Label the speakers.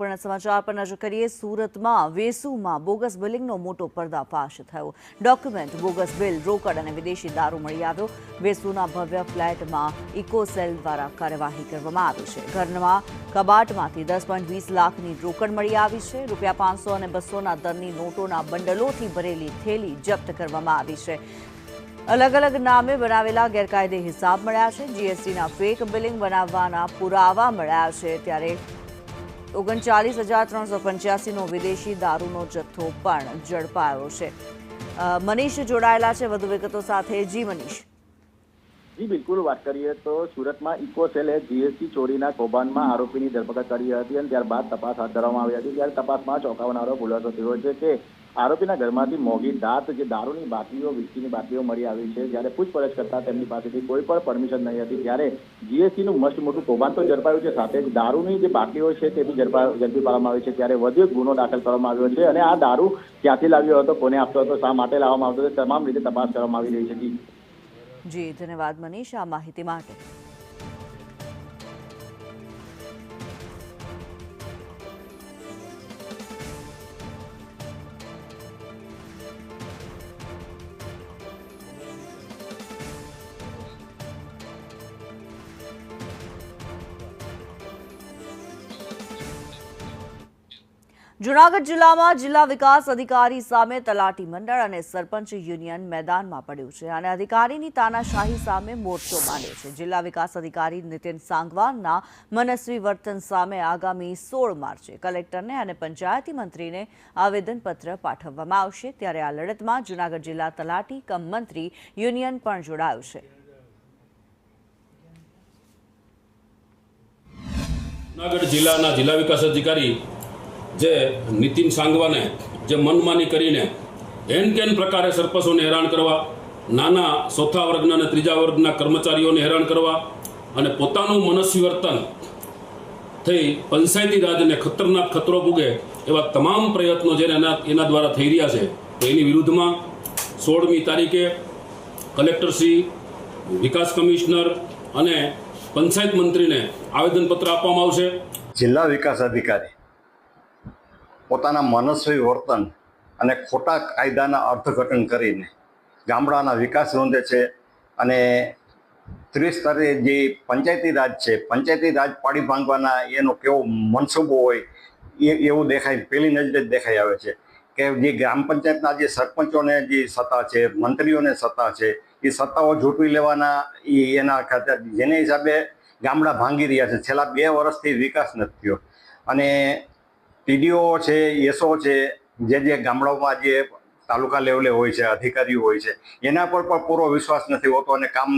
Speaker 1: મહત્વપૂર્ણ સમાચાર પર નજર કરીએ। સુરતમાં વેસુમાં બોગસ બિલિંગનો મોટો પર્દાફાશ થયો। ડોક્યુમેન્ટ, બોગસ બિલ, રોકડ અને વિદેશી દારૂ મળી આવ્યો। વેસુના ભવ્ય ફ્લેટમાં ઇકોસેલ દ્વારા કાર્યવાહી કરવામાં આવી છે। ઘરમાં કબાટમાંથી 10.20 લાખની રોકડ મળી આવી છે। રૂપિયા 500 અને 200ના દરની નોટોના બંડલોથી ભરેલી થેલી જપ્ત કરવામાં આવી છે। अलग अलग नामे बनावेला गैरकायदे हिसाब मळ्या छे। जीएसटीना फेक बिलिंग बनाववाना पुरावा मळ्या छे। त्यारे 39,385 नो विदेशी दारूनो जथ्थो पण झड़पायो छे। मनीष जोड़ायेला छे વધુ વિગતો સાથે। જી મનીષ।
Speaker 2: જી બિલકુલ, વાત કરીએ તો સુરતમાં ઇકોસેલે જીએસટી ચોરીના કૌભાંડમાં આરોપીની ધરપકડ કરી હતી અને ત્યારબાદ તપાસ હાથ ધરવામાં આવી હતી। ત્યારે તપાસમાં ચોંકાવનારો ખુલાસો થયો છે કે આરોપીના ઘરમાંથી મોંઘી દાંત જે દારૂની બાટલીઓ, વિસ્કીની બાટલીઓ મળી આવી છે। જ્યારે પૂછપરછ કરતા તેમની પાસેથી કોઈ પણ પરમિશન નહીં હતી। ત્યારે જીએસટીનું મસ્ત મોટું કૌભાંડ તો ઝડપાયું છે, સાથે જ દારૂની જે બાટલીઓ છે તે બી ઝડપી પાડવામાં આવી છે। ત્યારે વધુ એક ગુનો દાખલ કરવામાં આવ્યો છે અને આ દારૂ ક્યાંથી લાવ્યો હતો, કોને આપતો હતો, શા માટે લાવવામાં આવતો હતો, તમામ રીતે તપાસ કરવામાં આવી રહી છે।
Speaker 1: જી ધન્યવાદ મનીષ આ માહિતી માટે। જૂનાગઢ જિલ્લામાં જિલ્લા વિકાસ અધિકારી સામે તલાટી મંડળ અને સરપંચ યુનિયન મેદાનમાં પડ્યું છે અને અધિકારીની તાનાશાહી સામે મોરચો માંડ્યો છે। જિલ્લા વિકાસ અધિકારી નીતિન સાંગવાનના મનસ્વી વર્તન સામે આગામી 16 માર્ચે કલેક્ટરને અને પંચાયતી મંત્રીને આવેદનપત્ર પાઠવવામાં આવશે। ત્યારે આ લડતમાં જૂનાગઢ જિલ્લા તલાટી કમ મંત્રી યુનિયન પણ જોડાયું છે।
Speaker 3: જૂનાગઢ જિલ્લાના જિલ્લા વિકાસ અધિકારી જે નીતિન સાંગવાને જે મનમાની કરીને હેન કેન પ્રકારે સરપંચોને હેરાન કરવા, નાના ચોથા વર્ગના અને ત્રીજા વર્ગના કર્મચારીઓને હેરાન કરવા અને પોતાનું મનસ્વી વર્તન થઈ પંચાયતી રાજને ખતરનાક ખતરો પૂગે એવા તમામ પ્રયત્નો જે એના દ્વારા થઈ રહ્યા છે, તો એની વિરુદ્ધમાં 16મી તારીખે કલેક્ટરશ્રી, વિકાસ કમિશનર અને પંચાયત મંત્રીને આવેદનપત્ર આપવામાં આવશે।
Speaker 4: જિલ્લા વિકાસ અધિકારી પોતાના મનસ્વી વર્તન અને ખોટા કાયદાના અર્થઘટન કરીને ગામડાના વિકાસ નોંધે છે અને ત્રિસ્તરે જે પંચાયતી રાજ છે, પંચાયતી રાજ પાડી ભાંગવાના એનો કેવો મનસૂબો હોય એવું દેખાય, પહેલી નજરે દેખાઈ આવે છે કે જે ગ્રામ પંચાયતના જે સરપંચોને જે સત્તા છે, મંત્રીઓને સત્તા છે, એ સત્તાઓ ઝૂંટવી લેવાના એના ખાતે જેને હિસાબે ગામડા ભાંગી રહ્યા છે। છેલ્લા 2 વર્ષથી વિકાસ નથી થયો અને ટીડીઓ છે, એસઓ છે, જે ગામડાઓમાં જે તાલુકા લેવલે હોય છે, અધિકારીઓ હોય છે, એના પર પણ પૂરો વિશ્વાસ નથી હોતો અને કામ